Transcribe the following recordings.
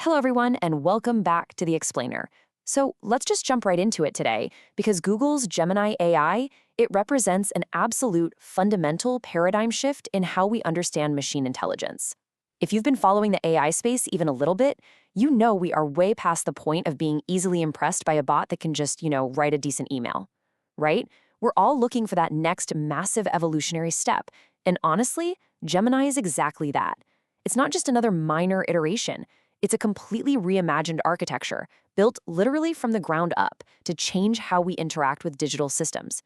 Hello, everyone, and welcome back to The Explainer. So let's just jump right into it today, because Google's Gemini AI, it represents an absolute fundamental paradigm shift in how we understand machine intelligence. If you've been following the AI space even a little bit, you know we are way past the point of being easily impressed by a bot that can just, write a decent email, right? We're all looking for that next massive evolutionary step. And honestly, Gemini is exactly that. It's not just another minor iteration. It's a completely reimagined architecture, built literally from the ground up to change how we interact with digital systems.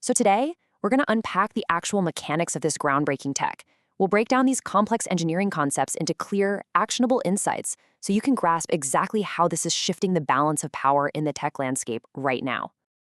So today, we're going to unpack the actual mechanics of this groundbreaking tech. We'll break down these complex engineering concepts into clear, actionable insights so you can grasp exactly how this is shifting the balance of power in the tech landscape right now.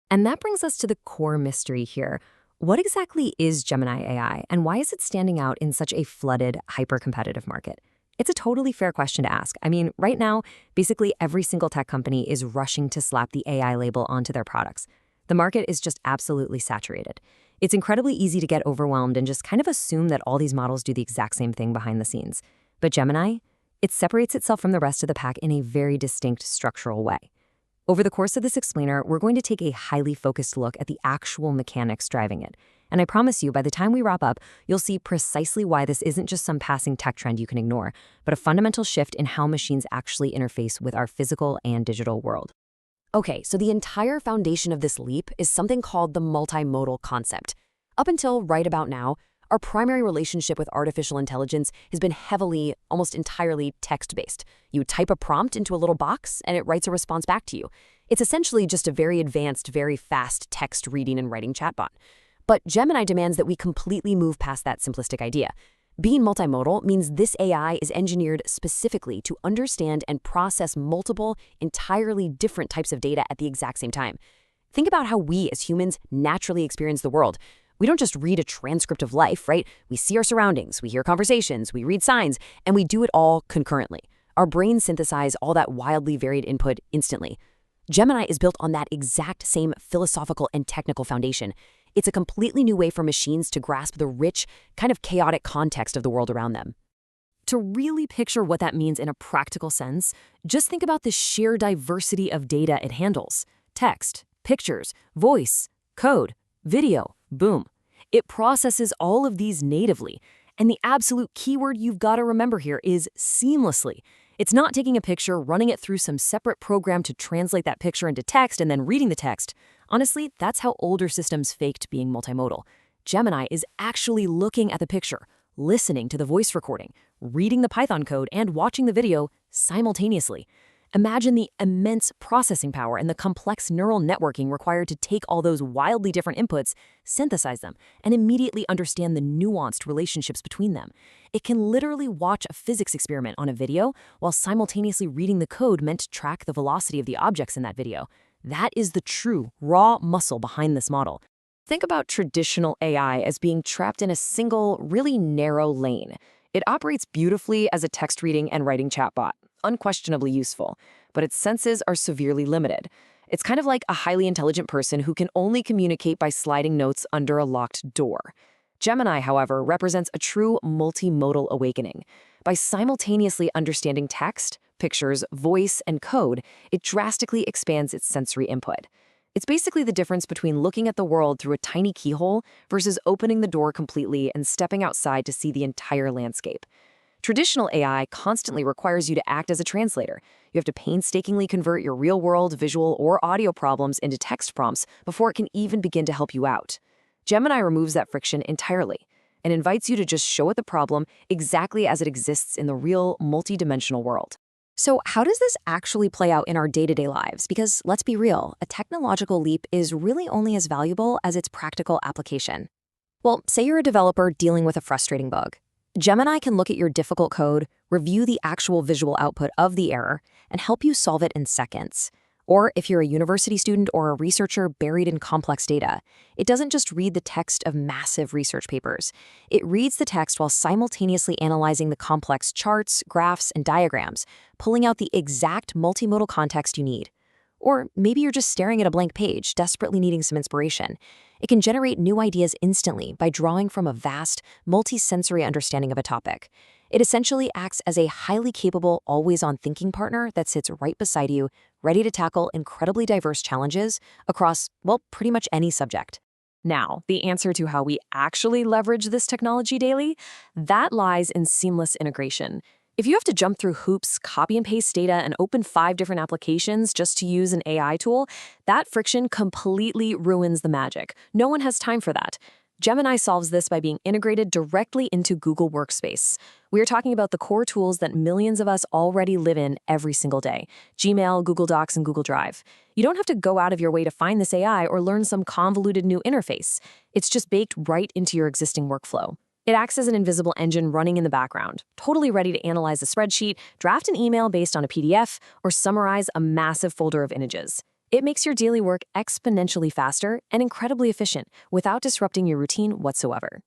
And that brings us to the core mystery here. What exactly is Gemini AI, and why is it standing out in such a flooded, hyper-competitive market? It's a totally fair question to ask. I mean, right now, basically every single tech company is rushing to slap the AI label onto their products. The market is just absolutely saturated. It's incredibly easy to get overwhelmed and just kind of assume that all these models do the exact same thing behind the scenes. But Gemini, it separates itself from the rest of the pack in a very distinct structural way. Over the course of this explainer, we're going to take a highly focused look at the actual mechanics driving it. And I promise you, by the time we wrap up, you'll see precisely why this isn't just some passing tech trend you can ignore, but a fundamental shift in how machines actually interface with our physical and digital world. Okay, so the entire foundation of this leap is something called the multimodal concept. Up until right about now, our primary relationship with artificial intelligence has been heavily, almost entirely text-based. You type a prompt into a little box, and it writes a response back to you. It's essentially just a very advanced, very fast text reading and writing chatbot. But Gemini demands that we completely move past that simplistic idea. Being multimodal means this AI is engineered specifically to understand and process multiple, entirely different types of data at the exact same time. Think about how we as humans naturally experience the world. We don't just read a transcript of life, right? We see our surroundings, we hear conversations, we read signs, and we do it all concurrently. Our brains synthesize all that wildly varied input instantly. Gemini is built on that exact same philosophical and technical foundation. It's a completely new way for machines to grasp the rich, kind of chaotic context of the world around them. To really picture what that means in a practical sense, just think about the sheer diversity of data it handles. Text, pictures, voice, code, video, boom. It processes all of these natively. And the absolute keyword you've got to remember here is seamlessly. It's not taking a picture, running it through some separate program to translate that picture into text and then reading the text. Honestly, that's how older systems faked being multimodal. Gemini is actually looking at the picture, listening to the voice recording, reading the Python code, and watching the video simultaneously. Imagine the immense processing power and the complex neural networking required to take all those wildly different inputs, synthesize them, and immediately understand the nuanced relationships between them. It can literally watch a physics experiment on a video while simultaneously reading the code meant to track the velocity of the objects in that video. That is the true, raw muscle behind this model. Think about traditional AI as being trapped in a single, really narrow lane. It operates beautifully as a text reading and writing chatbot, unquestionably useful, but its senses are severely limited. It's kind of like a highly intelligent person who can only communicate by sliding notes under a locked door. Gemini, however, represents a true multimodal awakening. By simultaneously understanding text, pictures, voice, and code, it drastically expands its sensory input. It's basically the difference between looking at the world through a tiny keyhole versus opening the door completely and stepping outside to see the entire landscape. Traditional AI constantly requires you to act as a translator. You have to painstakingly convert your real-world visual or audio problems into text prompts before it can even begin to help you out. Gemini removes that friction entirely and invites you to just show it the problem exactly as it exists in the real, multi-dimensional world. So how does this actually play out in our day-to-day lives? Because let's be real, a technological leap is really only as valuable as its practical application. Well, say you're a developer dealing with a frustrating bug. Gemini can look at your difficult code, review the actual visual output of the error, and help you solve it in seconds. Or if you're a university student or a researcher buried in complex data, it doesn't just read the text of massive research papers. It reads the text while simultaneously analyzing the complex charts, graphs, and diagrams, pulling out the exact multimodal context you need. Or maybe you're just staring at a blank page, desperately needing some inspiration. It can generate new ideas instantly by drawing from a vast, multi-sensory understanding of a topic. It essentially acts as a highly capable, always-on thinking partner that sits right beside you, ready to tackle incredibly diverse challenges across, well, pretty much any subject. Now, the answer to how we actually leverage this technology daily, that lies in seamless integration. If you have to jump through hoops, copy and paste data, and open 5 different applications just to use an AI tool, that friction completely ruins the magic. No one has time for that. Gemini solves this by being integrated directly into Google Workspace. We are talking about the core tools that millions of us already live in every single day: Gmail, Google Docs, and Google Drive. You don't have to go out of your way to find this AI or learn some convoluted new interface. It's just baked right into your existing workflow. It acts as an invisible engine running in the background, totally ready to analyze a spreadsheet, draft an email based on a PDF, or summarize a massive folder of images. It makes your daily work exponentially faster and incredibly efficient without disrupting your routine whatsoever.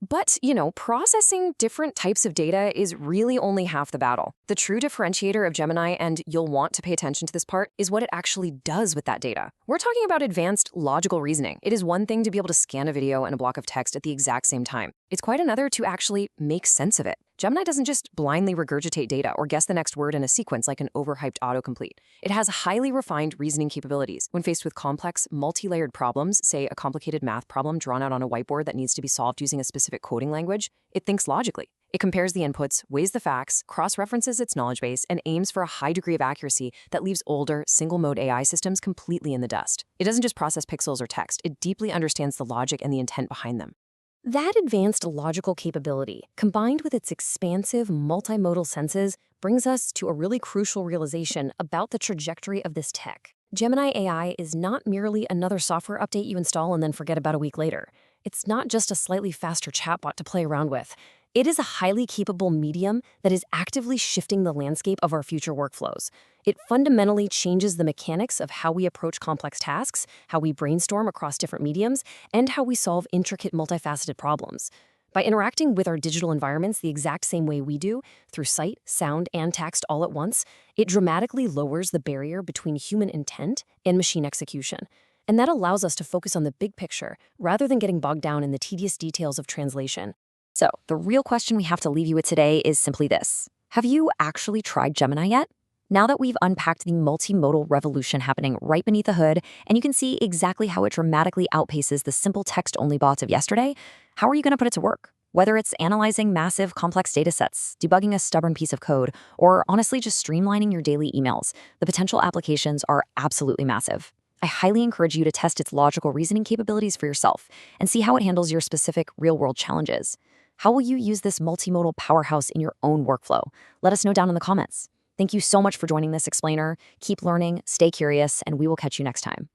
But, processing different types of data is really only half the battle. The true differentiator of Gemini, and you'll want to pay attention to this part, is what it actually does with that data. We're talking about advanced logical reasoning. It is one thing to be able to scan a video and a block of text at the exact same time. It's quite another to actually make sense of it. Gemini doesn't just blindly regurgitate data or guess the next word in a sequence like an overhyped autocomplete. It has highly refined reasoning capabilities. When faced with complex, multi-layered problems, say a complicated math problem drawn out on a whiteboard that needs to be solved using a specific coding language, it thinks logically. It compares the inputs, weighs the facts, cross-references its knowledge base, and aims for a high degree of accuracy that leaves older, single-mode AI systems completely in the dust. It doesn't just process pixels or text, it deeply understands the logic and the intent behind them. That advanced logical capability, combined with its expansive multimodal senses, brings us to a really crucial realization about the trajectory of this tech. Gemini AI is not merely another software update you install and then forget about a week later. It's not just a slightly faster chatbot to play around with. It is a highly capable medium that is actively shifting the landscape of our future workflows. It fundamentally changes the mechanics of how we approach complex tasks, how we brainstorm across different mediums, and how we solve intricate, multifaceted problems. By interacting with our digital environments the exact same way we do, through sight, sound, and text all at once, it dramatically lowers the barrier between human intent and machine execution. And that allows us to focus on the big picture, rather than getting bogged down in the tedious details of translation. So, the real question we have to leave you with today is simply this. Have you actually tried Gemini yet? Now that we've unpacked the multimodal revolution happening right beneath the hood, and you can see exactly how it dramatically outpaces the simple text-only bots of yesterday, how are you going to put it to work? Whether it's analyzing massive, complex datasets, debugging a stubborn piece of code, or honestly just streamlining your daily emails, the potential applications are absolutely massive. I highly encourage you to test its logical reasoning capabilities for yourself and see how it handles your specific real-world challenges. How will you use this multimodal powerhouse in your own workflow? Let us know down in the comments. Thank you so much for joining this explainer. Keep learning, stay curious, and we will catch you next time.